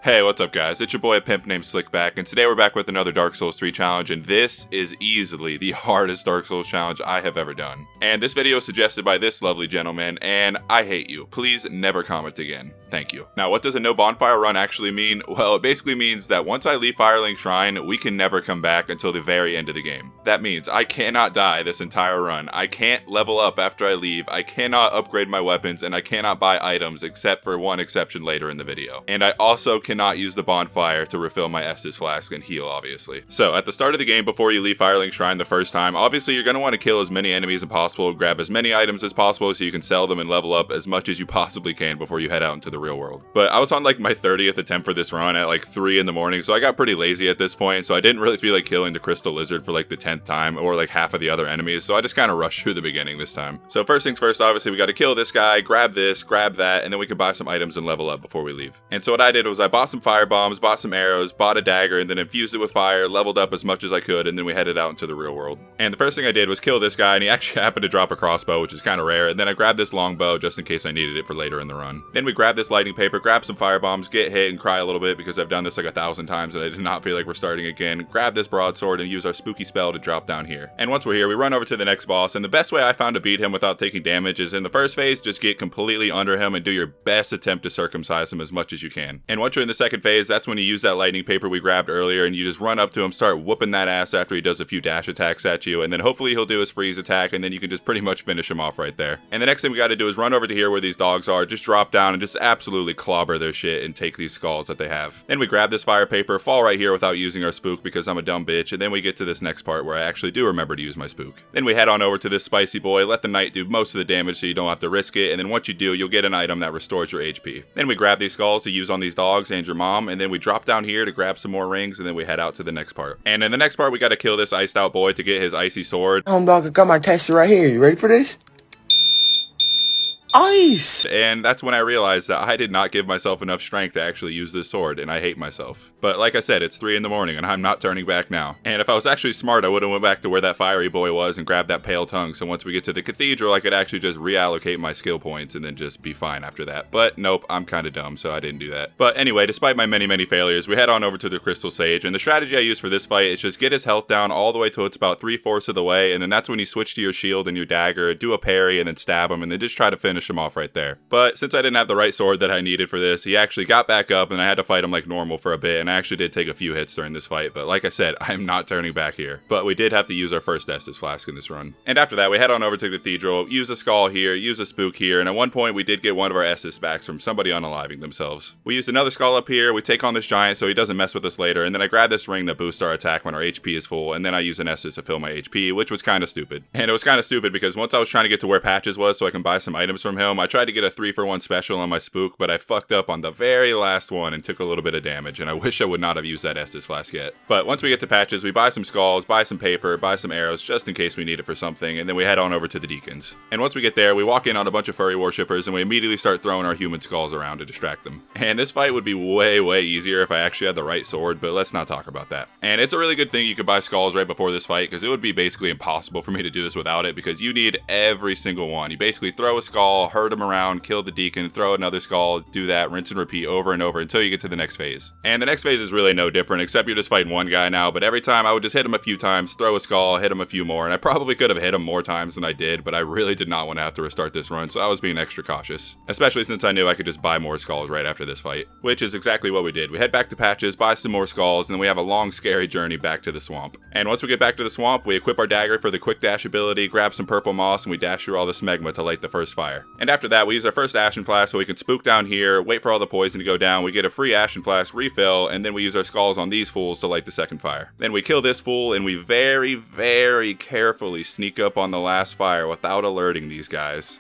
Hey, what's up guys? It's your boy a pimp named Slickback, and today we're back with another Dark Souls 3 challenge, and this is easily the hardest Dark Souls challenge I have ever done. And this video is suggested by this lovely gentleman, and I hate you. Please never comment again. Thank you. Now, what does a no bonfire run actually mean? Well, it basically means that once I leave Firelink Shrine, we can never come back until the very end of the game. That means I cannot die this entire run. I can't level up after I leave, I cannot upgrade my weapons, and I cannot buy items except for one exception later in the video. And I also cannot use the bonfire to refill my Estus flask and heal, obviously. So, at the start of the game, before you leave Firelink Shrine the first time, obviously you're going to want to kill as many enemies as possible, grab as many items as possible so you can sell them and level up as much as you possibly can before you head out into the real world. But I was on like my 30th attempt for this run at like 3 in the morning, so I got pretty lazy at this point, so I didn't really feel like killing the Crystal Lizard for like the 10th time, or like half of the other enemies, so I just kind of rushed through the beginning this time. So first things first, obviously we got to kill this guy, grab this, grab that, and then we can buy some items and level up before we leave. And so what I did was I bought some fire bombs, bought some arrows, bought a dagger, and then infused it with fire, leveled up as much as I could, and then we headed out into the real world. And the first thing I did was kill this guy, and he actually happened to drop a crossbow, which is kind of rare, and then I grabbed this longbow just in case I needed it for later in the run. Then we grabbed this lightning paper, grabbed some fire bombs, get hit and cry a little bit because I've done this like 1,000 times and I did not feel like we're starting again, grab this broadsword and use our spooky spell to drop down here. And once we're here, we run over to the next boss, and the best way I found to beat him without taking damage is in the first phase, just get completely under him and do your best attempt to circumcise him as much as you can. And once you're in the second phase, that's when you use that lightning paper we grabbed earlier and you just run up to him, start whooping that ass after he does a few dash attacks at you, and then hopefully he'll do his freeze attack, and then you can just pretty much finish him off right there. And the next thing we got to do is run over to here where these dogs are, just drop down and just absolutely clobber their shit and take these skulls that they have. Then we grab this fire paper, fall right here without using our spook because I'm a dumb bitch, and then we get to this next part where I actually do remember to use my spook. Then we head on over to this spicy boy, let the knight do most of the damage so you don't have to risk it, and then once you do, you'll get an item that restores your HP. Then we grab these skulls to use on these dogs and your mom, and then we drop down here to grab some more rings, and then we head out to the next part. And in the next part, we gotta kill this iced out boy to get his icy sword. Dog, I got my taster right here. You ready for this? Ice! And that's when I realized that I did not give myself enough strength to actually use this sword, and I hate myself. But like I said, it's 3 in the morning, and I'm not turning back now. And if I was actually smart, I would have went back to where that fiery boy was and grabbed that pale tongue, so once we get to the cathedral, I could actually just reallocate my skill points and then just be fine after that. But nope, I'm kinda dumb, so I didn't do that. But anyway, despite my many failures, we head on over to the Crystal Sage, and the strategy I use for this fight is just get his health down all the way till it's about 3/4 of the way, and then that's when you switch to your shield and your dagger, do a parry, and then stab him, and then just try to finish him off right there. But since I didn't have the right sword that I needed for this, he actually got back up and I had to fight him like normal for a bit, and I actually did take a few hits during this fight, but like I said, I'm not turning back here. But we did have to use our first Estus flask in this run. And after that, we head on over to the Cathedral, use a skull here, use a spook here, and at one point we did get one of our Estus backs from somebody unaliving themselves. We used another skull up here, we take on this giant so he doesn't mess with us later, and then I grab this ring that boosts our attack when our HP is full, and then I use an Estus to fill my HP, which was kind of stupid. And it was kind of stupid because once I was trying to get to where Patches was so I can buy some items from him, I tried to get a 3-for-1 special on my spook, but I fucked up on the very last one and took a little bit of damage, and I wish I would not have used that Estus flask yet. But once we get to Patches, we buy some skulls, buy some paper, buy some arrows just in case we need it for something, and then we head on over to the Deacons. And once we get there, we walk in on a bunch of furry worshippers and we immediately start throwing our human skulls around to distract them. And this fight would be way easier if I actually had the right sword, but let's not talk about that. And it's a really good thing you could buy skulls right before this fight, because it would be basically impossible for me to do this without it, because you need every single one. You basically throw a skull, herd them around, kill the Deacon, throw another skull, do that, rinse and repeat over and over until you get to the next phase. And the next phase is really no different, except you're just fighting one guy now, but every time I would just hit him a few times, throw a skull, hit him a few more, and I probably could have hit him more times than I did, but I really did not want to have to restart this run, so I was being extra cautious. Especially since I knew I could just buy more skulls right after this fight, which is exactly what we did. We head back to Patches, buy some more skulls, and then we have a long scary journey back to the swamp. And once we get back to the swamp, we equip our dagger for the quick dash ability, grab some purple moss, and we dash through all the smegma to light the first fire. And after that, we use our first ashen flask so we can spook down here, wait for all the poison to go down, we get a free ashen flask refill, and then we use our skulls on these fools to light the second fire. Then we kill this fool, and we very carefully sneak up on the last fire without alerting these guys.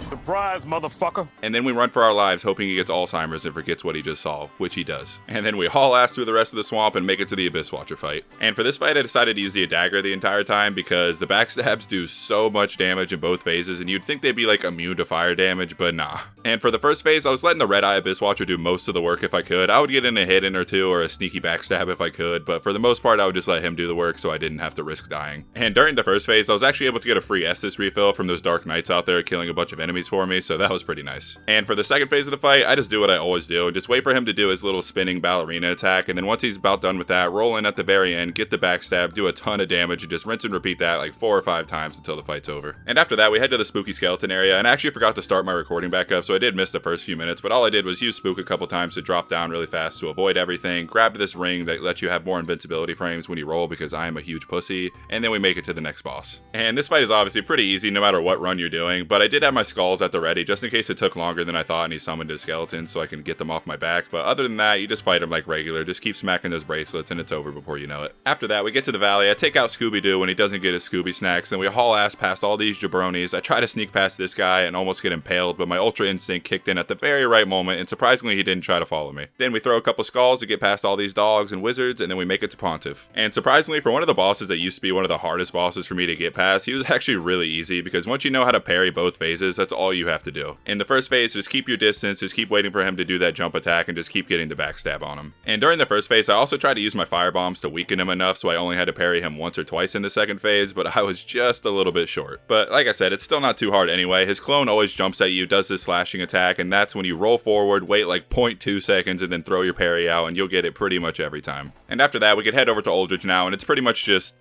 Surprise, motherfucker. And then we run for our lives hoping he gets Alzheimer's and forgets what he just saw, which he does. And then we haul ass through the rest of the swamp and make it to the Abyss Watcher fight. And for this fight, I decided to use the dagger the entire time because the backstabs do so much damage in both phases, and you'd think they'd be like immune to fire damage, but nah. And for the first phase, I was letting the Red Eye Abyss Watcher do most of the work if I could. I would get in a hit in or two or a sneaky backstab if I could, but for the most part, I would just let him do the work so I didn't have to risk dying. And during the first phase, I was actually able to get a free Estus refill from those Dark Knights out there killing a bunch of enemies for me, so that was pretty nice. And for the second phase of the fight, I just do what I always do, just wait for him to do his little spinning ballerina attack, and then once he's about done with that, roll in at the very end, get the backstab, do a ton of damage, and just rinse and repeat that like 4 or 5 times until the fight's over. And after that, we head to the spooky skeleton area, and I actually forgot to start my recording back up, so I did miss the first few minutes, but all I did was use spook a couple times to drop down really fast to avoid everything, grab this ring that lets you have more invincibility frames when you roll because I am a huge pussy, and then we make it to the next boss. And this fight is obviously pretty easy no matter what run you're doing, but I did have my skulls at the ready just in case it took longer than I thought and he summoned his skeleton so I can get them off my back, but other than that, you just fight him like regular, just keep smacking those bracelets and it's over before you know it. After that, we get to the valley, I take out Scooby-Doo when he doesn't get his Scooby snacks, and we haul ass past all these jabronis. I try to sneak past this guy and almost get impaled, but my Ultra Instinct kicked in at the very right moment, and surprisingly he didn't try to follow me. Then we throw a couple skulls to get past all these dogs and wizards, and then we make it to Pontiff. And surprisingly, for one of the bosses that used to be one of the hardest bosses for me to get past, he was actually really easy, because once you know how to parry both phases, that's all you have to do. In the first phase, just keep your distance, just keep waiting for him to do that jump attack, and just keep getting the backstab on him. And during the first phase, I also tried to use my fire bombs to weaken him enough so I only had to parry him once or twice in the second phase, but I was just a little bit short. But like I said, it's still not too hard anyway. His clone always jumps at you, does this slashing attack, and that's when you roll forward, wait like 0.2 seconds, and then throw your parry out, and you'll get it pretty much every time. And after that, we can head over to Aldrich now, and it's pretty much just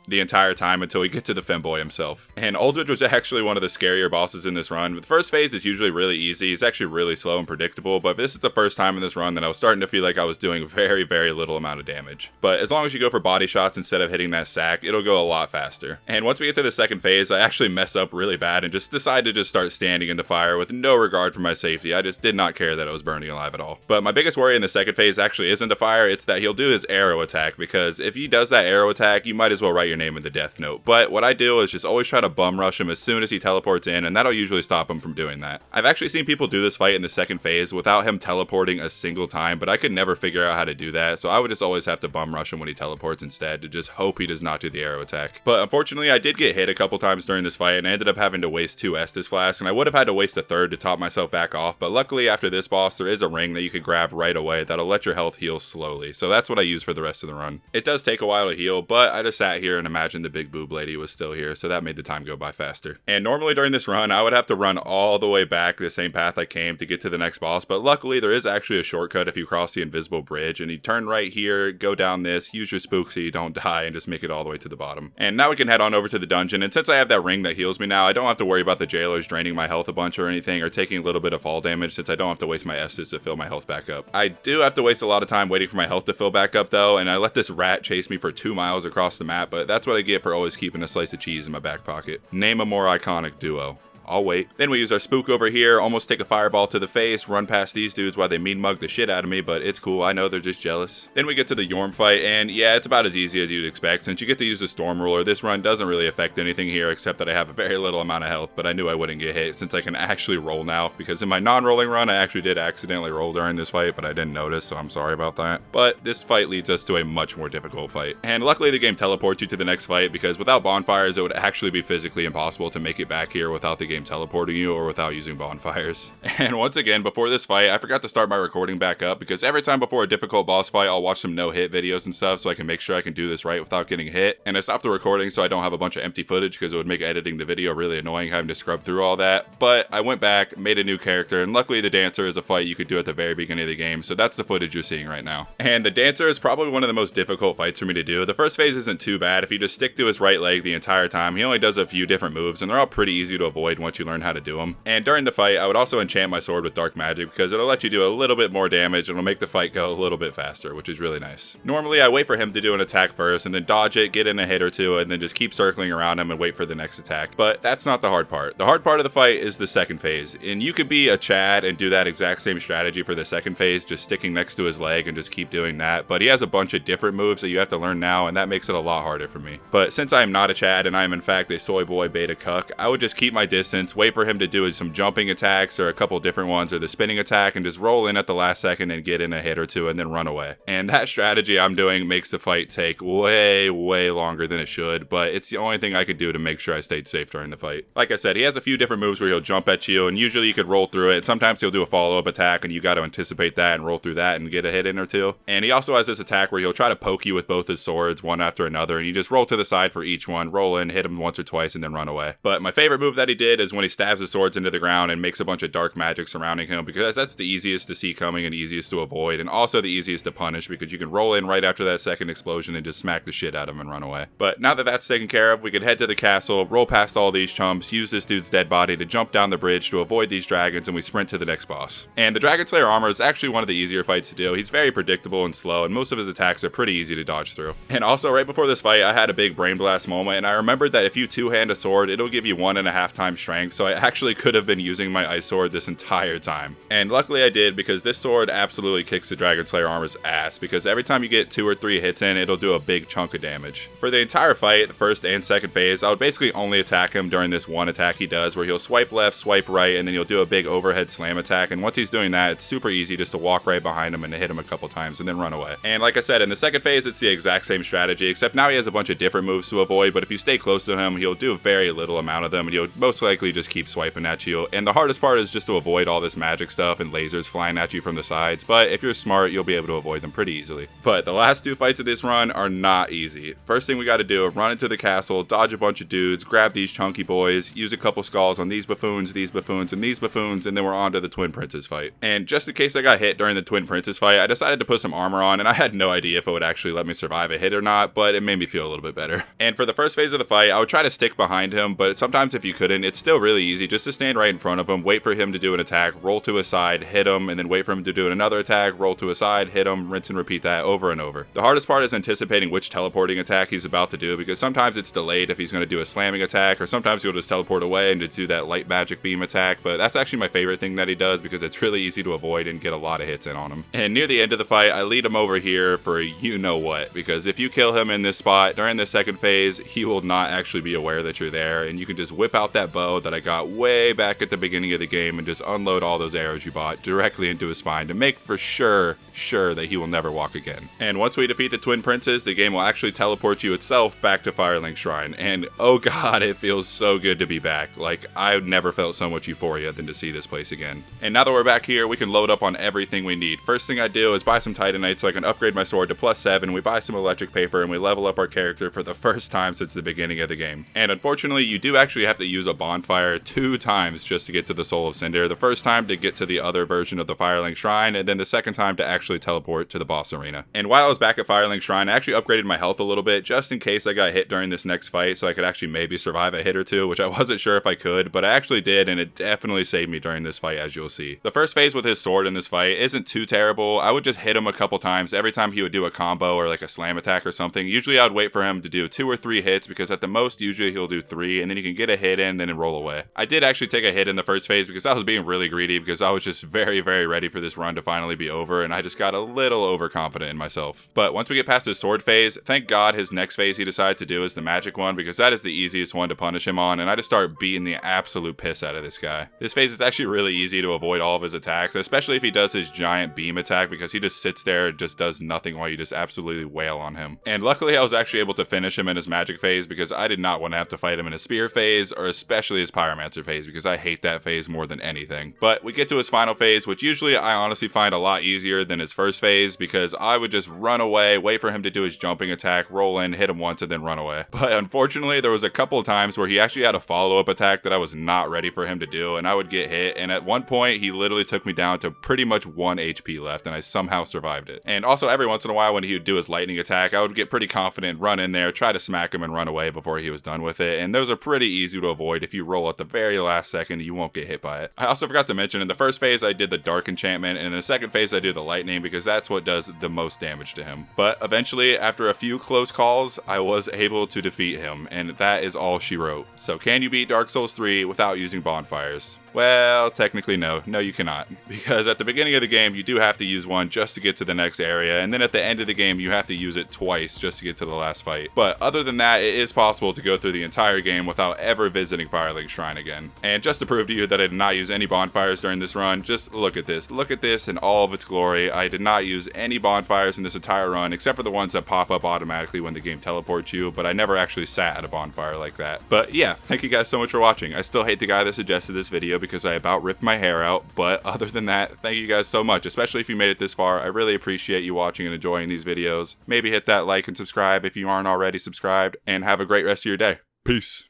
the entire time until we get to the femboy himself. And Aldrich was actually one of the scarier bosses in this run. The first phase is usually really easy. He's actually really slow and predictable, but this is the first time in this run that I was starting to feel like I was doing very, very little amount of damage. But as long as you go for body shots instead of hitting that sack, it'll go a lot faster. And once we get to the second phase, I actually mess up really bad and just decide to just start standing in the fire with no regard for my safety. I just did not care that I was burning alive at all. But my biggest worry in the second phase actually isn't the fire, it's that he'll do his arrow attack, because if he does that arrow attack, you might as well write your name in the death note. But what I do is just always try to bum rush him as soon as he teleports in, and that'll usually stop him from doing that. I've actually seen people do this fight in the second phase without him teleporting a single time, but I could never figure out how to do that, so I would just always have to bum rush him when he teleports instead to just hope he does not do the arrow attack. But unfortunately, I did get hit a couple times during this fight, and I ended up having to waste 2 Estus flasks, and I would have had to waste a third to top myself back off, but luckily after this boss, there is a ring that you can grab right away that'll let your health heal slowly, so that's what I use for the rest of the run. It does take a while to heal, but I just sat here and imagined the big boob lady was still here, so that made the time go by faster. And normally during this run, I would have to run all the way back the same path I came to get to the next boss, but luckily there is actually a shortcut if you cross the invisible bridge, and you turn right here, go down this, use your spook so you don't die, and just make it all the way to the bottom. And now we can head on over to the dungeon, and since I have that ring that heals me now, I don't have to worry about the jailers draining my health a bunch or anything, or taking a little bit of fall damage, since I don't have to waste my Estus to fill my health back up. I do have to waste a lot of time waiting for my health to fill back up though, and I let this rat chase me for 2 miles across the map, but that's what I get for always keeping a slice of cheese in my back pocket. Name a more iconic duo. I'll wait. Then we use our spook over here, almost take a fireball to the face, run past these dudes while they mean mug the shit out of me, but it's cool, I know they're just jealous. Then we get to the Yhorm fight, and yeah, it's about as easy as you'd expect. Since you get to use the Storm Ruler, this run doesn't really affect anything here except that I have a very little amount of health, but I knew I wouldn't get hit since I can actually roll now, because in my non-rolling run, I actually did accidentally roll during this fight, but I didn't notice, so I'm sorry about that. But this fight leads us to a much more difficult fight. And luckily the game teleports you to the next fight, because without bonfires, it would actually be physically impossible to make it back here without the game teleporting you, or without using bonfires. And once again, before this fight, I forgot to start my recording back up, because every time before a difficult boss fight, I'll watch some no-hit videos and stuff so I can make sure I can do this right without getting hit. And I stopped the recording so I don't have a bunch of empty footage, because it would make editing the video really annoying having to scrub through all that. But I went back, made a new character, and luckily the dancer is a fight you could do at the very beginning of the game, so that's the footage you're seeing right now. And the dancer is probably one of the most difficult fights for me to do. The first phase isn't too bad. If you just stick to his right leg the entire time, he only does a few different moves, and they're all pretty easy to avoid once you learn how to do them. And during the fight, I would also enchant my sword with dark magic, because it'll let you do a little bit more damage and it'll make the fight go a little bit faster, which is really nice. Normally I wait for him to do an attack first and then dodge it, get in a hit or two, and then just keep circling around him and wait for the next attack. But that's not the hard part. The hard part of the fight is the second phase, and you could be a Chad and do that exact same strategy for the second phase, just sticking next to his leg and just keep doing that, but he has a bunch of different moves that you have to learn now, and that makes it a lot harder for me. But since I am not a Chad and I am in fact a soy boy beta cuck, I would just keep my distance distance, wait for him to do some jumping attacks or a couple different ones or the spinning attack, and just roll in at the last second and get in a hit or two and then run away. And that strategy I'm doing makes the fight take way longer than it should, but it's the only thing I could do to make sure I stayed safe during the fight. Like I said, he has a few different moves where he'll jump at you, and usually you could roll through it. Sometimes he'll do a follow-up attack, and you got to anticipate that and roll through that and get a hit in or two. And he also has this attack where he'll try to poke you with both his swords, one after another, and you just roll to the side for each one, roll in, hit him once or twice, and then run away. But my favorite move that he did is when he stabs his swords into the ground and makes a bunch of dark magic surrounding him, because that's the easiest to see coming and easiest to avoid, and also the easiest to punish, because you can roll in right after that second explosion and just smack the shit out of him and run away. But now that that's taken care of, we can head to the castle, roll past all these chumps, use this dude's dead body to jump down the bridge to avoid these dragons, and we sprint to the next boss. And the Dragonslayer armor is actually one of the easier fights to do. He's very predictable and slow, and most of his attacks are pretty easy to dodge through. And also, right before this fight, I had a big brain blast moment, and I remembered that if you two-hand a sword, it'll give you 1.5 times strength, so I actually could have been using my ice sword this entire time. And luckily I did, because this sword absolutely kicks the Dragonslayer armor's ass, because every time you get 2 or 3 hits in, it'll do a big chunk of damage. For the entire fight, the first and second phase, I would basically only attack him during this one attack he does, where he'll swipe left, swipe right, and then he'll do a big overhead slam attack, and once he's doing that, it's super easy just to walk right behind him and hit him a couple times and then run away. And like I said, in the second phase, it's the exact same strategy, except now he has a bunch of different moves to avoid, but if you stay close to him, he'll do very little amount of them, and he'll most likely just keep swiping at you. And the hardest part is just to avoid all this magic stuff and lasers flying at you from the sides, but if you're smart, you'll be able to avoid them pretty easily. But the last 2 fights of this run are not easy. First thing we gotta do, run into the castle, dodge a bunch of dudes, grab these chunky boys, use a couple skulls on these buffoons, and these buffoons, and then we're on to the Twin Princes fight. And just in case I got hit during the Twin Princes fight, I decided to put some armor on, and I had no idea if it would actually let me survive a hit or not, but it made me feel a little bit better. And for the first phase of the fight, I would try to stick behind him, but sometimes if you couldn't, it's still really easy just to stand right in front of him, wait for him to do an attack, roll to his side, hit him, and then wait for him to do another attack, roll to his side, hit him, rinse and repeat that over and over. The hardest part is anticipating which teleporting attack he's about to do, because sometimes it's delayed if he's going to do a slamming attack, or sometimes he'll just teleport away and just do that light magic beam attack, but that's actually my favorite thing that he does, because it's really easy to avoid and get a lot of hits in on him. And near the end of the fight, I lead him over here for you know what, because if you kill him in this spot during the second phase, he will not actually be aware that you're there, and you can just whip out that bow that I got way back at the beginning of the game and just unload all those arrows you bought directly into his spine to make for sure that he will never walk again. And once we defeat the Twin Princes, the game will actually teleport you itself back to Firelink Shrine, and oh god, it feels so good to be back. Like, I've never felt so much euphoria than to see this place again. And now that we're back here, we can load up on everything we need. First thing I do is buy some Titanite so I can upgrade my sword to +7, we buy some electric paper, and we level up our character for the first time since the beginning of the game. And unfortunately, you do actually have to use a bonfire 2 times just to get to the Soul of Cinder. The first time to get to the other version of the Firelink Shrine, and then the second time to actually teleport to the boss arena. And while I was back at Firelink Shrine, I actually upgraded my health a little bit just in case I got hit during this next fight, so I could actually maybe survive a hit or two, which I wasn't sure if I could, but I actually did, and it definitely saved me during this fight, as you'll see. The first phase with his sword in this fight isn't too terrible. I would just hit him a couple times every time he would do a combo or like a slam attack or something. Usually I would wait for him to do 2 or 3 hits, because at the most usually he'll do 3, and then he can get a hit in, then roll away. I did actually take a hit in the first phase because I was being really greedy, because I was just very ready for this run to finally be over, and I just got a little overconfident in myself. But once we get past his sword phase, thank god his next phase he decides to do is the magic one, because that is the easiest one to punish him on, and I just start beating the absolute piss out of this guy. This phase is actually really easy to avoid all of his attacks, especially if he does his giant beam attack, because he just sits there and just does nothing while you just absolutely wail on him. And luckily I was actually able to finish him in his magic phase, because I did not want to have to fight him in his spear phase, or especially his pyromancer phase, because I hate that phase more than anything. But we get to his final phase, which usually I honestly find a lot easier than his first phase, because I would just run away, wait for him to do his jumping attack, roll in, hit him once, and then run away. But unfortunately, there was a couple of times where he actually had a follow-up attack that I was not ready for him to do, and I would get hit, and at one point, he literally took me down to pretty much 1 HP left, and I somehow survived it. And also, every once in a while, when he would do his lightning attack, I would get pretty confident, run in there, try to smack him, and run away before he was done with it, and those are pretty easy to avoid. If you roll at the very last second, you won't get hit by it. I also forgot to mention, in the first phase, I did the dark enchantment, and in the second phase, I do the lightning, because that's what does the most damage to him. But eventually, after a few close calls, I was able to defeat him, and that is all she wrote. So can you beat Dark Souls 3 without using bonfires? Well, technically no. No, you cannot. Because at the beginning of the game, you do have to use one just to get to the next area, and then at the end of the game, you have to use it twice just to get to the last fight. But other than that, it is possible to go through the entire game without ever visiting Firelink Starling Shrine again. And just to prove to you that I did not use any bonfires during this run, just look at this. Look at this in all of its glory. I did not use any bonfires in this entire run, except for the ones that pop up automatically when the game teleports you, but I never actually sat at a bonfire like that. But yeah, thank you guys so much for watching. I still hate the guy that suggested this video because I about ripped my hair out, but other than that, thank you guys so much, especially if you made it this far. I really appreciate you watching and enjoying these videos. Maybe hit that like and subscribe if you aren't already subscribed, and have a great rest of your day. Peace.